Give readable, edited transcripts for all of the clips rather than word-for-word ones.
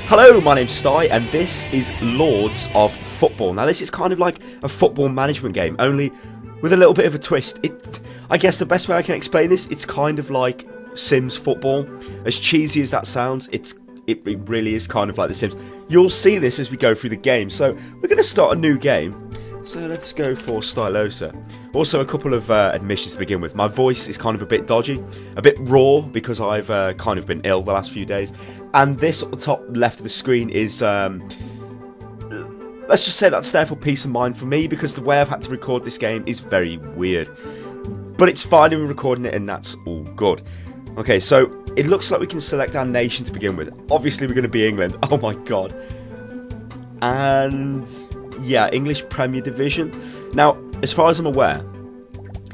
Hello, my name's Sty, and this is Lords of Football. Now, this is kind of like a football management game, only with a little bit of a twist. I guess the best way I can explain this, it's kind of like Sims football. As cheesy as that sounds, it really is kind of like The Sims. You'll see this as we go through the game. So, we're going to start a new game. So, let's go for Stylosa. Also, a couple of admissions to begin with. My voice is kind of a bit dodgy, a bit raw, because I've kind of been ill the last few days. And this at the top left of the screen is, let's just say that's there for peace of mind for me, because the way I've had to record this game is very weird. But it's fine, and we're recording it, and that's all good. Okay, so it looks like we can select our nation to begin with. Obviously, we're going to be England. Oh my god. And yeah, English Premier Division. Now, as far as I'm aware,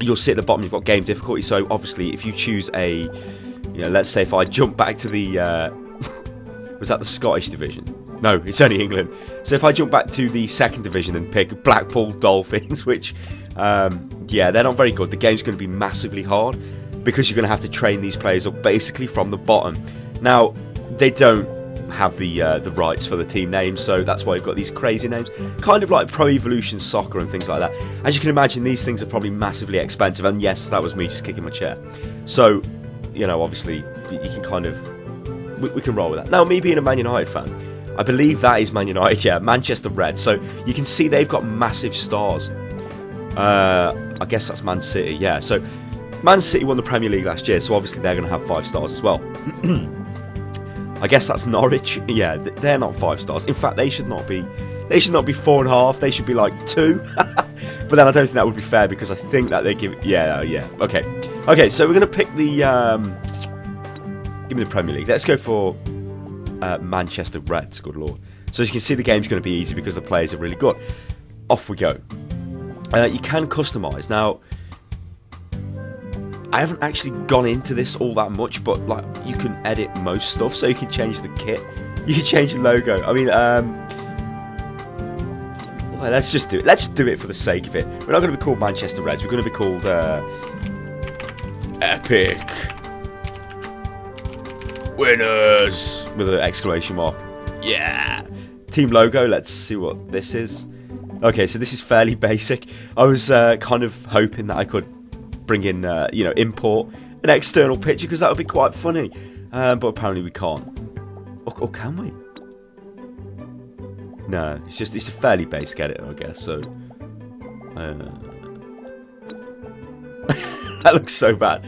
you'll see at the bottom you've got game difficulty. So obviously, if you choose a, let's say if I jump back to the, was that the Scottish division? No, it's only England. So if I jump back to the second division and pick Blackpool Dolphins, which, yeah, they're not very good. The game's going to be massively hard because you're going to have to train these players up basically from the bottom. Now, they don't have the rights for the team names, so that's why you've got these crazy names, kind of like Pro Evolution Soccer and things like that. As you can imagine, these things are probably massively expensive, and yes, that was me just kicking my chair. So, obviously, you can kind of, we can roll with that. Now, me being a Man United fan, I believe that is Man United, yeah, Manchester Red. So you can see they've got massive stars. I guess that's Man City, yeah. So Man City won the Premier League last year, so obviously they're going to have 5 stars as well. I guess that's Norwich. Yeah, they're not 5 stars. In fact, they should not be 4.5. They should be like 2. But then I don't think that would be fair, because I think that they give, yeah. Okay, so we're going to pick the, give me the Premier League. Let's go for Manchester Reds, good lord. So as you can see, the game's going to be easy because the players are really good. Off we go. You can customise. Now, I haven't actually gone into this all that much, but like you can edit most stuff, so you can change the kit, you can change the logo. I mean, well, let's just do it. Let's do it for the sake of it. We're not going to be called Manchester Reds. We're going to be called Epic Winners with an exclamation mark. Yeah. Team logo. Let's see what this is. Okay, so this is fairly basic. I was kind of hoping that I could bring in, import an external picture, because that would be quite funny. But apparently we can't. Or can we? No, it's a fairly basic editor, I guess. So that looks so bad.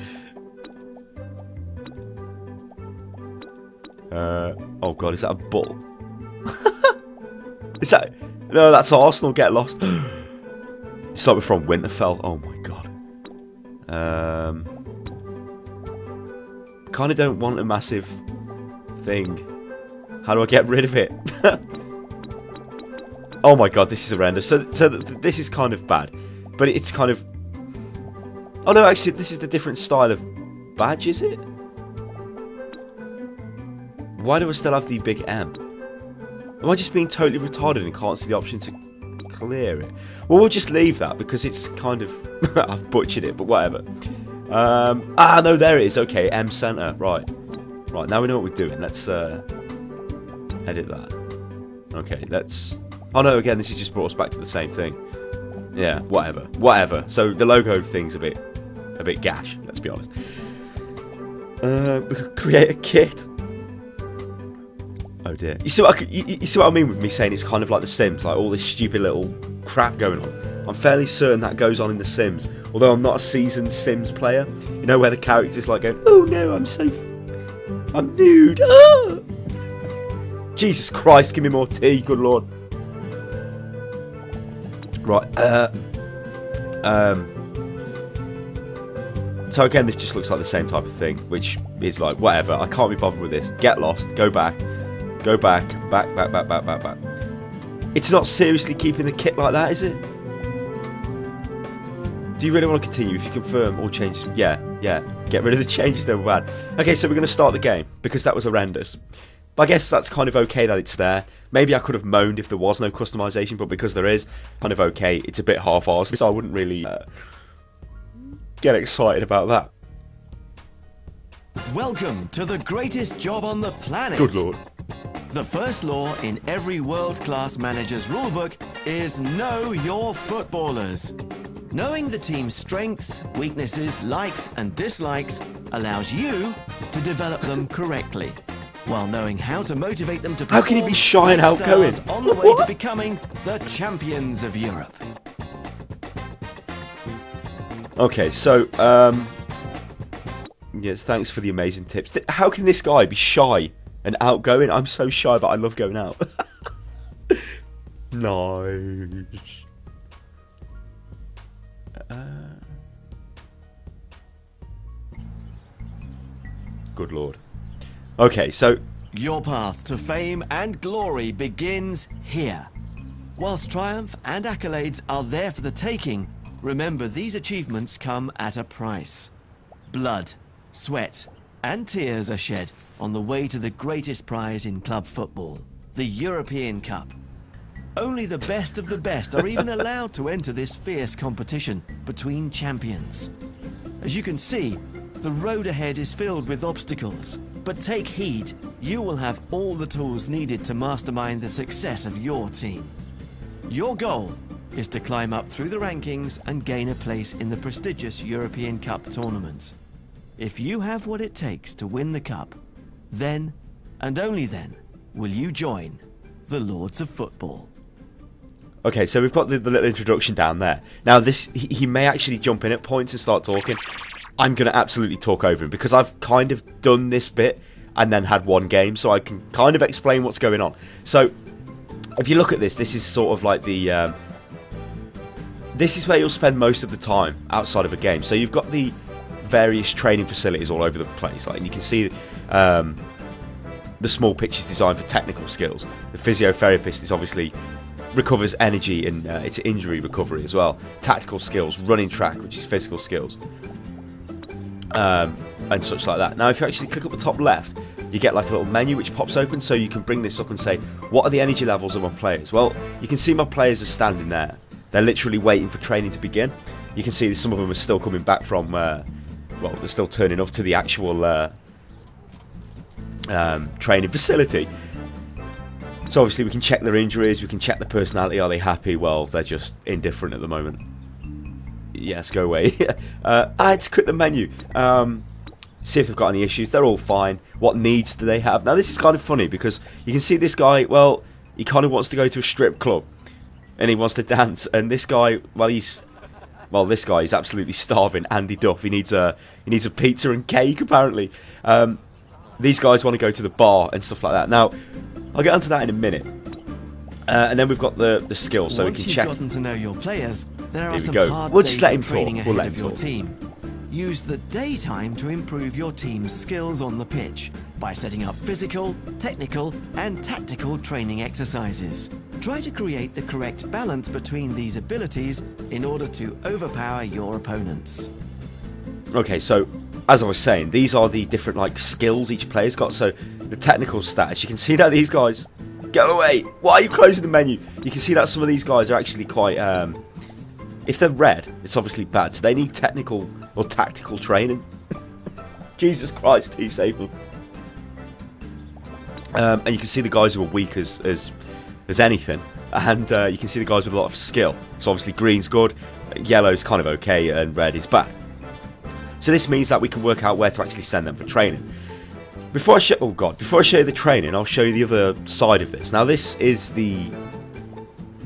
Oh god, is that a bull? Is that? No, that's Arsenal. Get lost. It's like we're from Winterfell. Oh my god. Kind of don't want a massive thing. How do I get rid of it? Oh my god, this is horrendous. So this is kind of bad, but it's kind of. Oh no, actually, this is the different style of badge, is it? Why do I still have the big M? Am I just being totally retarded and can't see the option to clear it? Well, we'll just leave that, because it's kind of... I've butchered it, but whatever. No, there it is. Okay, M center. Right, now we know what we're doing. Let's edit that. Okay, let's... Oh no, again, this has just brought us back to the same thing. Yeah, whatever. So the logo thing's a bit gash, let's be honest. We could create a kit. Oh dear. You see what I mean with me saying it's kind of like The Sims, like all this stupid little crap going on. I'm fairly certain that goes on in The Sims, although I'm not a seasoned Sims player. You know, where the character's like going, oh no, I'm nude. Ah! Jesus Christ, give me more tea, good lord. Right, so again, this just looks like the same type of thing, which is like, whatever, I can't be bothered with this. Get lost, go back. Go back. It's not seriously keeping the kit like that, is it? Do you really want to continue? If you confirm all changes, yeah. Get rid of the changes, they were bad. Okay, so we're going to start the game, because that was horrendous. But I guess that's kind of okay that it's there. Maybe I could have moaned if there was no customization, but because there is, kind of okay. It's a bit half-arsed, so I wouldn't really get excited about that. Welcome to the greatest job on the planet. Good lord. The first law in every world-class manager's rulebook is know your footballers. Knowing the team's strengths, weaknesses, likes and dislikes allows you to develop them correctly, while knowing how to motivate them to perform. How can he be shy and like outgoing? stars on the way to becoming the champions of Europe. Okay, so yes, thanks for the amazing tips. How can this guy be shy and outgoing? I'm so shy, but I love going out. Nice. Good lord. Okay, so Your path to fame and glory begins here. Whilst triumph and accolades are there for the taking, remember these achievements come at a price. Blood, sweat, and tears are shed on the way to the greatest prize in club football, the European Cup. Only the best of the best are even allowed to enter this fierce competition between champions. As you can see, the road ahead is filled with obstacles, but take heed, you will have all the tools needed to mastermind the success of your team. Your goal is to climb up through the rankings and gain a place in the prestigious European Cup tournament. If you have what it takes to win the cup, then, and only then, will you join the Lords of Football. okay, so we've got the little introduction down there. Now, this he may actually jump in at points and start talking. I'm going to absolutely talk over him because I've kind of done this bit and then had one game, so I can kind of explain what's going on. So, if you look at this, this is sort of like the... this is where you'll spend most of the time outside of a game. So you've got the various training facilities all over the place. Like you can see the small pitches designed for technical skills. The physiotherapist is obviously recovers energy and it's injury recovery as well. Tactical skills, running track, which is physical skills. And such like that. Now, if you actually click up the top left, you get like a little menu which pops open, so you can bring this up and say, what are the energy levels of my players? Well, you can see my players are standing there. They're literally waiting for training to begin. You can see that some of them are still coming back from, well, they're still turning up to the actual training facility. So obviously we can check their injuries, we can check their personality. Are they happy? Well, they're just indifferent at the moment. Yes, go away. I had to quit the menu. See if they've got any issues. They're all fine. What needs do they have? Now, this is kind of funny because you can see this guy, well, he kind of wants to go to a strip club and he wants to dance. And this guy, this guy is absolutely starving. Andy Duff. He needs a pizza and cake, apparently. These guys want to go to the bar and stuff like that. Now, I'll get onto that in a minute. And then we've got the skills, so we can check. Once you've gotten to know your players, there are some hard We'll days just let him of training talk. We'll let ahead him of your talk. team. Use the daytime to improve your team's skills on the pitch by setting up physical, technical, and tactical training exercises. Try to create the correct balance between these abilities in order to overpower your opponents. Okay, so as I was saying, these are the different like skills each player's got. So the technical stats, you can see that these guys go away. Why are you closing the menu? You can see that some of these guys are actually quite if they're red, it's obviously bad. So they need technical or tactical training. Jesus Christ, he saved them. And you can see the guys who are weak as anything, and you can see the guys with a lot of skill. So obviously green's good, yellow's kind of okay, and red is bad. So this means that we can work out where to actually send them for training. Before I show you the training, I'll show you the other side of this. Now this is the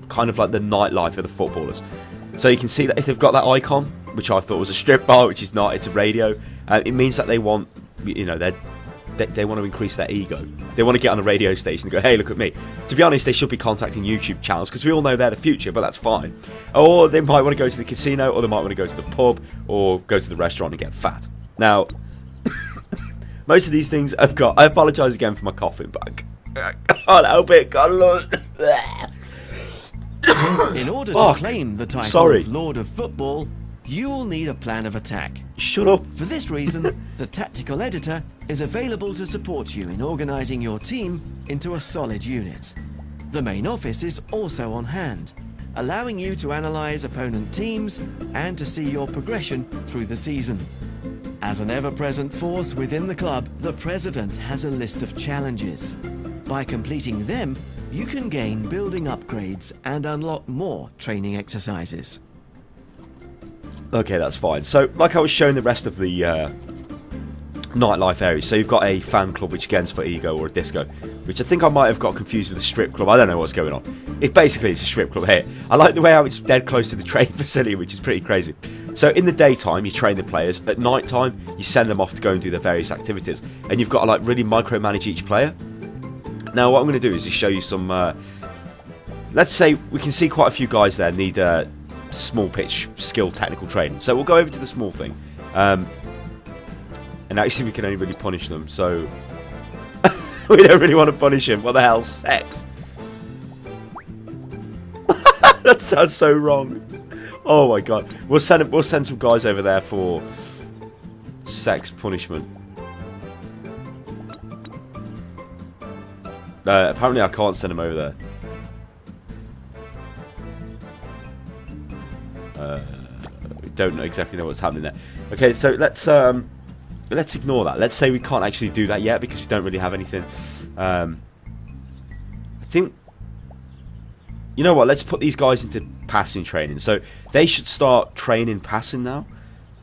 kind of like the nightlife of the footballers. So you can see that if they've got that icon, which I thought was a strip bar, which is not, it's a radio, it means that they want, you know, they want to increase their ego. They want to get on a radio station and go, hey, look at me. To be honest, they should be contacting YouTube channels because we all know they're the future, but that's fine. Or they might want to go to the casino, or they might want to go to the pub, or go to the restaurant and get fat. Now, most of these things I've got. I apologise again for my coughing, but I can't help it. God, Lord. In order to claim the title of Lord of Football, you will need a plan of attack. Shut up. For this reason, the Tactical Editor is available to support you in organising your team into a solid unit. The main office is also on hand, allowing you to analyse opponent teams and to see your progression through the season. As an ever-present force within the club, the President has a list of challenges. By completing them, you can gain building upgrades and unlock more training exercises. Okay, that's fine. So, like I was showing the rest of the nightlife areas, so you've got a fan club, which again is for ego, or a disco, which I think I might have got confused with a strip club. I don't know what's going on. It's a strip club here. I like the way how it's dead close to the training facility, which is pretty crazy. So in the daytime, you train the players. At night time, you send them off to go and do their various activities, and you've got to like really micromanage each player. Now, what I'm going to do is just show you some. Let's say we can see quite a few guys there need small pitch skill technical training. So we'll go over to the small thing. And actually, we can only really punish them, so we don't really want to punish him. What the hell, sex? That sounds so wrong. Oh my god, we'll send some guys over there for sex punishment. Apparently, I can't send them over there. We don't exactly know what's happening there. Okay, so let's ignore that. Let's say we can't actually do that yet because we don't really have anything. I think, you know what, let's put these guys into passing training. So they should start training passing now.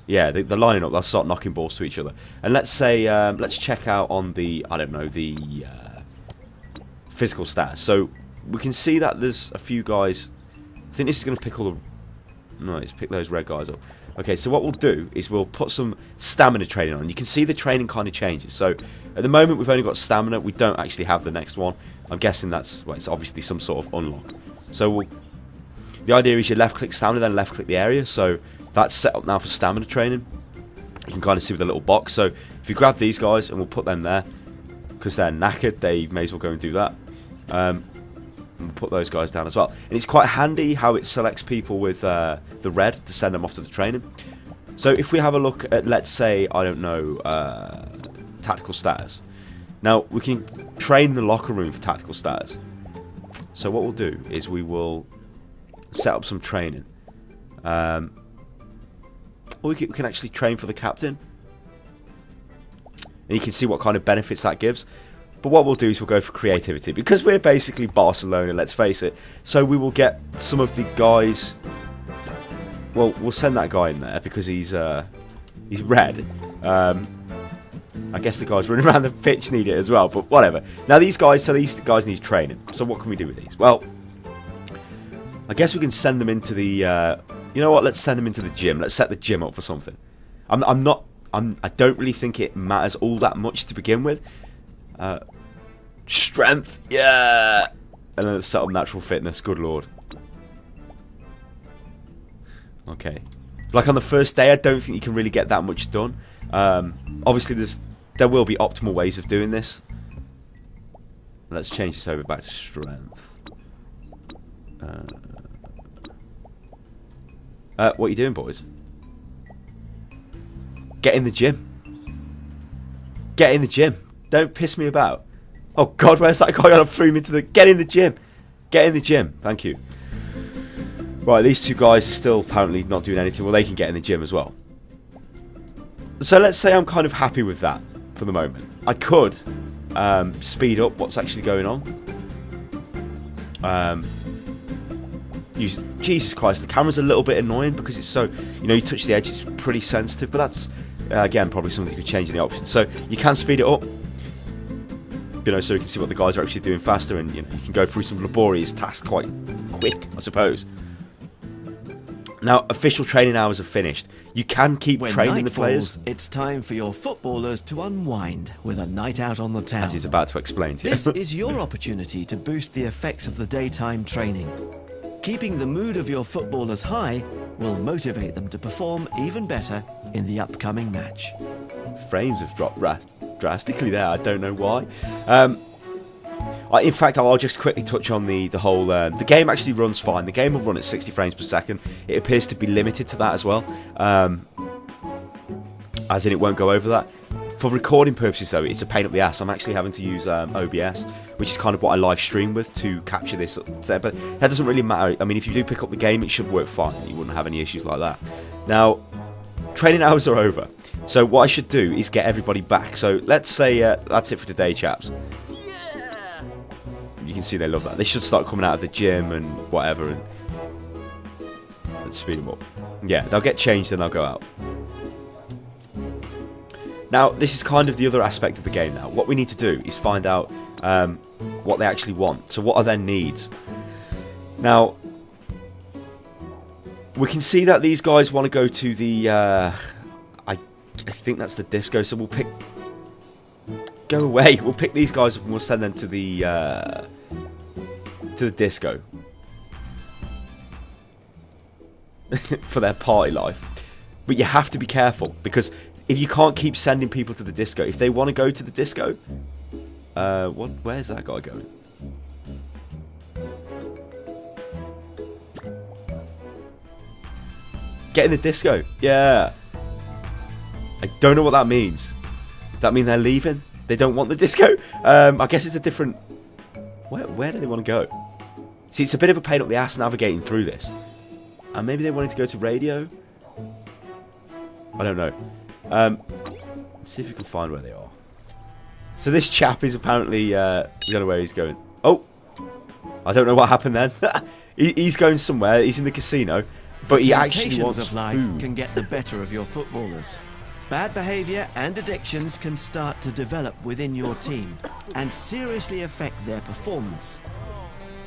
Yeah, they're lining up. They'll start knocking balls to each other. And let's say, let's check out on the, I don't know, the physical stats. So we can see that there's a few guys. I think this is going to pick all the... No, it's pick those red guys up. Okay, so what we'll do is we'll put some stamina training on. You can see the training kind of changes. So at the moment we've only got stamina. We don't actually have the next one. I'm guessing that's, well, it's obviously some sort of unlock. So the idea is you left click stamina, then left click the area. So that's set up now for stamina training. You can kind of see with the little box. So if you grab these guys and we'll put them there, because they're knackered, they may as well go and do that. And put those guys down as well. And it's quite handy how it selects people with the red to send them off to the training. So if we have a look at, let's say, I don't know, tactical status. Now, we can train the locker room for tactical status. So what we'll do is we will set up some training. Or we can actually train for the captain. And you can see what kind of benefits that gives. But what we'll do is we'll go for creativity, because we're basically Barcelona, let's face it. So we will get some of the guys. Well, we'll send that guy in there because he's red. I guess the guys running around the pitch need it as well, but whatever. Now these guys need training. So what can we do with these? Well, I guess we can send them into the. You know what? Let's send them into the gym. Let's set the gym up for something. I don't really think it matters all that much to begin with. Strength, yeah, and then let's set up natural fitness. Good lord. Okay, like on the first day, I don't think you can really get that much done. Obviously, there will be optimal ways of doing this. Let's change this over back to strength. What are you doing, boys? Get in the gym. Get in the gym. Don't piss me about. Oh god, where's that guy? I threw him into the... Get in the gym. Get in the gym. Thank you. Right, these two guys are still apparently not doing anything. Well, they can get in the gym as well. So let's say I'm kind of happy with that for the moment. I could speed up what's actually going on. Jesus Christ, the camera's a little bit annoying because it's so... You know, you touch the edge, it's pretty sensitive. But that's, again, probably something you could change in the options. So you can speed it up. You know, so you can see what the guys are actually doing faster, and you know, you can go through some laborious tasks quite quick, I suppose. Now, official training hours are finished. You can keep training the players. It's time for your footballers to unwind with a night out on the town. As he's about to explain to you. This is your opportunity to boost the effects of the daytime training. Keeping the mood of your footballers high will motivate them to perform even better in the upcoming match. Frames have dropped drastically there. I don't know why. In fact, I'll just quickly touch on the whole... the game actually runs fine. The game will run at 60 frames per second. It appears to be limited to that as well. As in, it won't go over that. For recording purposes, though, it's a pain up the ass. I'm actually having to use OBS, which is kind of what I live stream with to capture this. But that doesn't really matter. I mean, if you do pick up the game, it should work fine. You wouldn't have any issues like that. Now, training hours are over. So what I should do is get everybody back. So let's say that's it for today, chaps. you can see they love that. They should start coming out of the gym and whatever, and let's speed them up. Yeah, they'll get changed and they'll go out. Now, this is kind of the other aspect of the game now. What we need to do is find out what they actually want. So what are their needs? Now, we can see that these guys want to go to the... I think that's the disco, so we'll pick... Go away. We'll pick these guys up and we'll send them to the disco. For their party life. But you have to be careful, because if you can't keep sending people to the disco, if they want to go to the disco, where's that guy going? Get in the disco. Yeah. I don't know what that means. Does that mean they're leaving? They don't want the disco? I guess it's a different... Where do they want to go? See, it's a bit of a pain up the ass navigating through this. And maybe they wanted to go to radio? I don't know. Let's see if we can find where they are. So this chap is apparently... we don't know where he's going. Oh! I don't know what happened then. He's going somewhere. He's in the casino. But he actually wants of life food. Can get the better of your footballers. Bad behaviour and addictions can start to develop within your team and seriously affect their performance.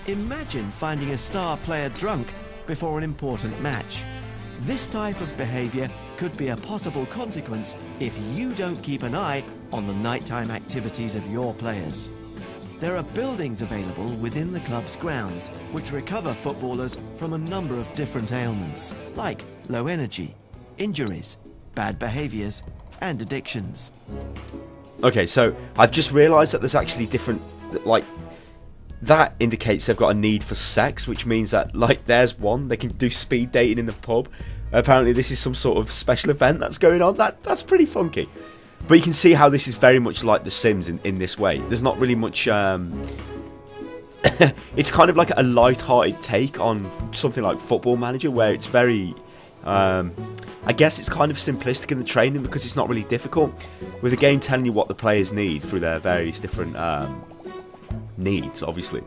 Imagine finding a star player drunk before an important match. This type of behaviour could be a possible consequence if you don't keep an eye on the nighttime activities of your players. There are buildings available within the club's grounds which recover footballers from a number of different ailments, like low energy, injuries, bad behaviours, and addictions. Okay, so I've just realised that there's actually different... Like, that indicates they've got a need for sex, which means that, like, there's one. They can do speed dating in the pub. Apparently this is some sort of special event that's going on. That's pretty funky. But you can see how this is very much like The Sims in this way. There's not really much... it's kind of like a light-hearted take on something like Football Manager, where it's very... I guess it's kind of simplistic in the training because it's not really difficult. With the game telling you what the players need through their various different needs, obviously.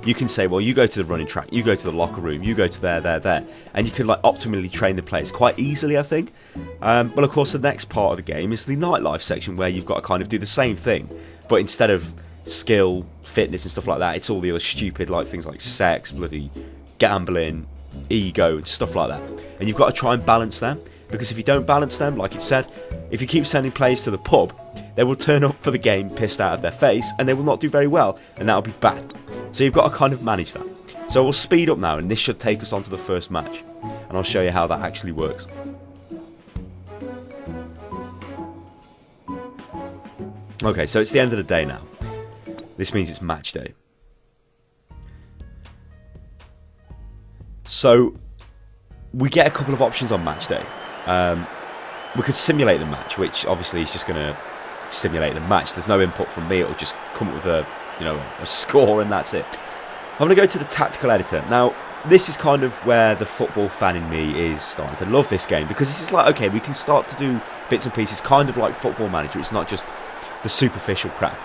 You can say, well, you go to the running track, you go to the locker room, you go to there. And you can like optimally train the players quite easily, I think. But of course, the next part of the game is the nightlife section where you've got to kind of do the same thing. But instead of skill, fitness and stuff like that, it's all the other stupid like things like sex, bloody gambling, ego and stuff like that. And you've got to try and balance them. Because if you don't balance them, like it said, if you keep sending players to the pub, they will turn up for the game pissed out of their face and they will not do very well, and that'll be bad. So you've got to kind of manage that. So we'll speed up now, and this should take us on to the first match, and I'll show you how that actually works. Okay, so it's the end of the day now. This means it's match day. So we get a couple of options on match day. We could simulate the match, which obviously is just going to simulate the match. There's no input from me. It'll just come up with a score, and that's it. I'm going to go to the tactical editor. Now, this is kind of where the football fan in me is starting to love this game, because this is like, okay, we can start to do bits and pieces, kind of like Football Manager. It's not just the superficial crap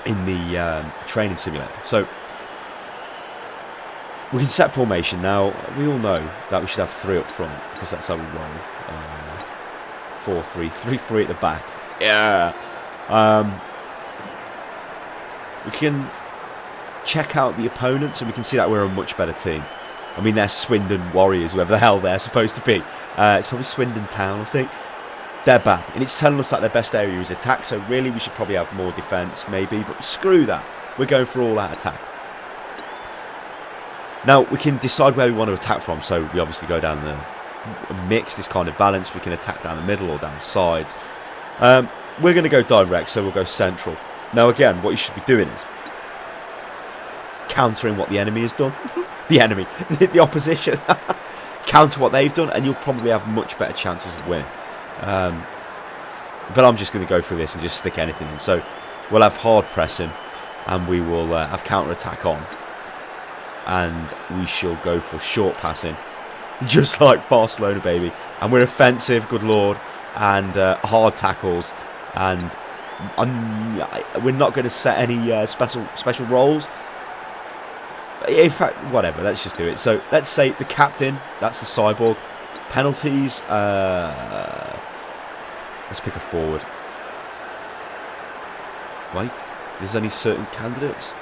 in the training simulator. So we can set formation. Now, we all know that we should have 3 up front, because that's how we roll. 4-3, 3-3 at the back. Yeah. We can check out the opponents, and we can see that we're a much better team. I mean, they're Swindon Warriors, whoever the hell they're supposed to be. It's probably Swindon Town, I think. They're bad, and it's telling us that their best area is attack, so really we should probably have more defence, maybe, but screw that. We're going for all-out attack. Now, we can decide where we want to attack from, so we obviously go down the mix, this kind of balance. We can attack down the middle or down the sides. We're going to go direct, so we'll go central. Now, again, what you should be doing is countering what the enemy has done. The enemy, the opposition. Counter what they've done, and you'll probably have much better chances of winning. But I'm just going to go through this and just stick anything in. So we'll have hard pressing, and we will have counter-attack on. And we shall go for short passing, just like Barcelona, baby. And we're offensive, good lord, and hard tackles. And we're not going to set any special roles. In fact, whatever, let's just do it. So let's say the captain, that's the cyborg. Penalties, let's pick a forward. Wait, there's only certain candidates.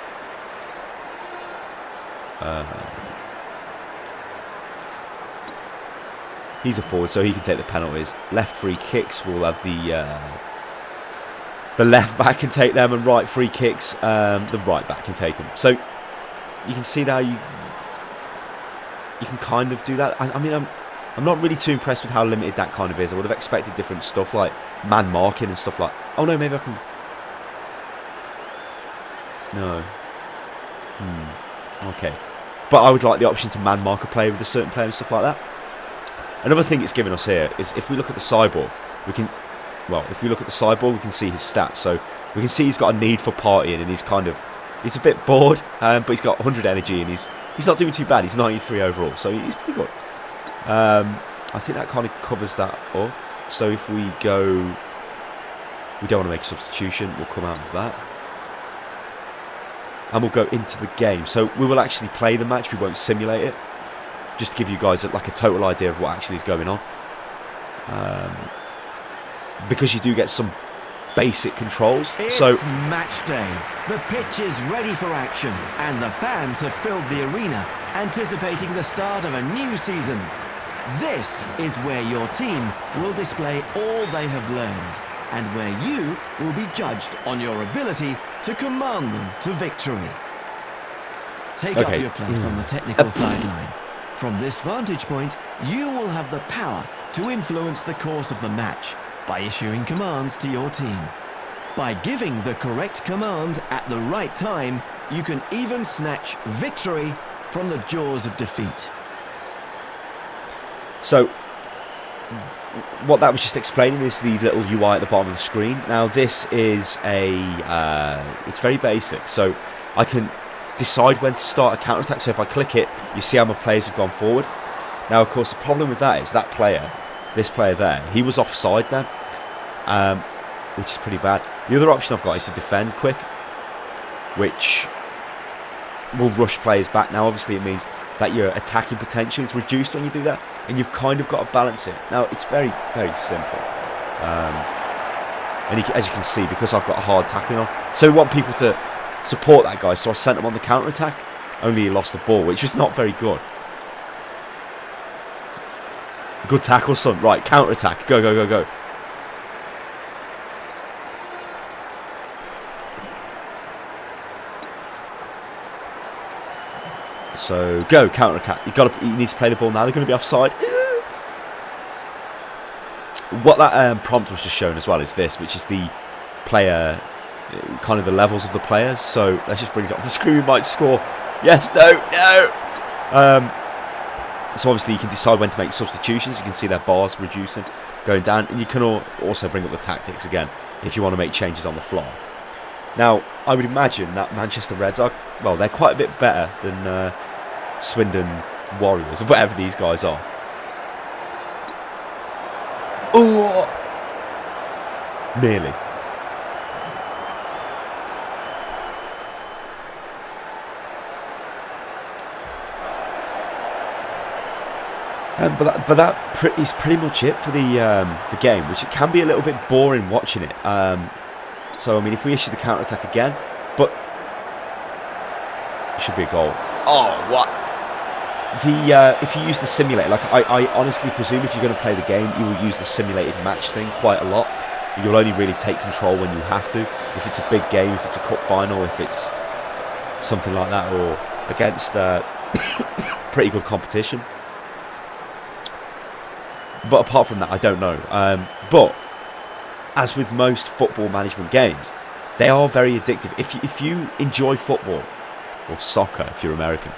He's a forward, so he can take the penalties. Left free kicks, we'll have the left back can take them, and right free kicks, the right back can take them. So you can see now you can kind of do that. I mean, I'm not really too impressed with how limited that kind of is. I would have expected different stuff like man marking and stuff like. Oh no, maybe I can. No. Okay. But I would like the option to man mark a player with a certain player and stuff like that. Another thing it's given us here is if we look at the cyborg, we can. Well, if we look at the cyborg, we can see his stats. So we can see he's got a need for partying, and he's a bit bored, but he's got 100 energy, and he's not doing too bad. He's 93 overall, so he's pretty good. I think that kind of covers that up. So if we go, we don't want to make a substitution. We'll come out of that, and we'll go into the game. So we will actually play the match. We won't simulate it. Just to give you guys like a total idea of what actually is going on. Because you do get some basic controls. It's match day. The pitch is ready for action, and the fans have filled the arena, anticipating the start of a new season. This is where your team will display all they have learned, and where you will be judged on your ability to command them to victory. Take up your place on the technical sideline. From this vantage point, you will have the power to influence the course of the match by issuing commands to your team. By giving the correct command at the right time, you can even snatch victory from the jaws of defeat. So, what that was just explaining is the little UI at the bottom of the screen. Now, this is it's very basic. So, I can decide when to start a counter-attack. So, if I click it, you see how my players have gone forward. Now, of course, the problem with that is that player, this player there, he was offside there, which is pretty bad. The other option I've got is to defend quick, which will rush players back. Now, obviously, it means that your attacking potential is reduced when you do that, and you've kind of got to balance it. Now, it's very, very simple. And as you can see, because I've got a hard tackling on, so we want people to support that guy, so I sent him on the counter-attack, only he lost the ball, which was not very good. Good tackle, son. Right, counter-attack. Go, go, go, go. So, go, counter-attack. He needs to play the ball now. They're going to be offside. What that prompt was just showing as well is this, which is the player, kind of the levels of the players. So, let's just bring it up. The screen, we might score. Yes, no, no. So obviously you can decide when to make substitutions. You can see their bars reducing, going down, and you can also bring up the tactics again if you want to make changes on the fly. Now, I would imagine that Manchester Reds are, well, they're quite a bit better than Swindon Warriors, or whatever these guys are. Oh, nearly. But that is pretty much it for the game, which it can be a little bit boring watching it. So I mean, if we issue the counter attack again, but it should be a goal. Oh, what? If you use the simulator, like I honestly presume if you're going to play the game, you will use the simulated match thing quite a lot. You'll only really take control when you have to. If it's a big game, if it's a cup final, if it's something like that, or against pretty good competition. But apart from that, I don't know. But as with most football management games, they are very addictive. If you enjoy football, or soccer if you're American,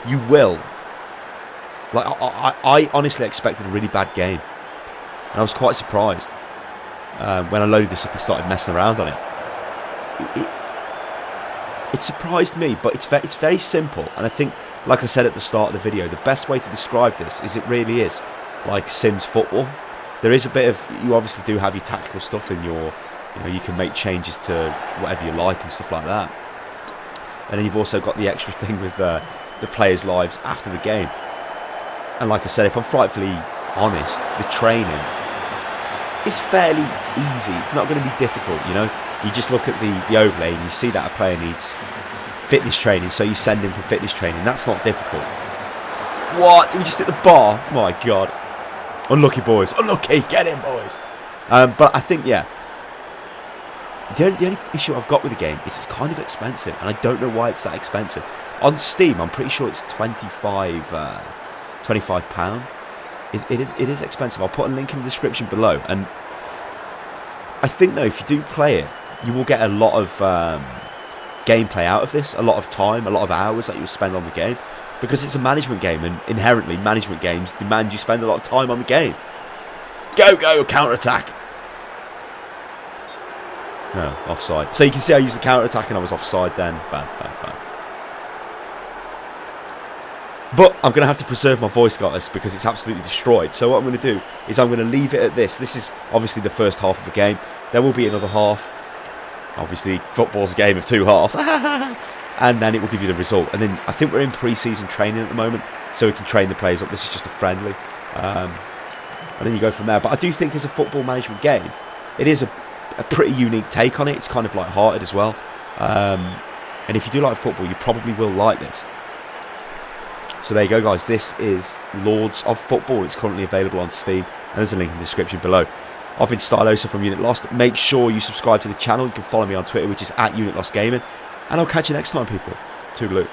you will. Like I honestly expected a really bad game, and I was quite surprised when I loaded this up and started messing around on it. It surprised me, but it's very simple. And I think, like I said at the start of the video, the best way to describe this is it really is like Sims football. There is a bit of, you obviously do have your tactical stuff in your, you can make changes to whatever you like and stuff like that. And then you've also got the extra thing with the players' lives after the game. And like I said, if I'm frightfully honest, the training is fairly easy. It's not going to be difficult, you know. You just look at the overlay and you see that a player needs fitness training, so you send him for fitness training. That's not difficult. What? Did we just hit the bar? My God. Unlucky, boys. Unlucky. Get in, boys. But I think, yeah, the only issue I've got with the game is it's kind of expensive, and I don't know why it's that expensive. On Steam, I'm pretty sure it's £25. It is expensive. I'll put a link in the description below. And I think, though, if you do play it, you will get a lot of gameplay out of this, a lot of time, a lot of hours that you'll spend on the game, because it's a management game, and inherently management games demand you spend a lot of time on the game. Go, counter-attack. No, offside. So you can see I used the counter-attack and I was offside then. Bad. But I'm going to have to preserve my voice, guys, because it's absolutely destroyed. So what I'm going to do is I'm going to leave it at this. This is obviously the first half of the game. There will be another half. Obviously, football's a game of two halves. And then it will give you the result. And then I think we're in pre-season training at the moment, so we can train the players up. This is just a friendly. And then you go from there. But I do think as a football management game, it is a pretty unique take on it. It's kind of light-hearted as well. And if you do like football, you probably will like this. So there you go, guys. This is Lords of Football. It's currently available on Steam, and there's a link in the description below. I've been Stylosa from Unit Lost. Make sure you subscribe to the channel. You can follow me on Twitter, which is @UnitLostGaming. And I'll catch you next time, people. Toodaloo.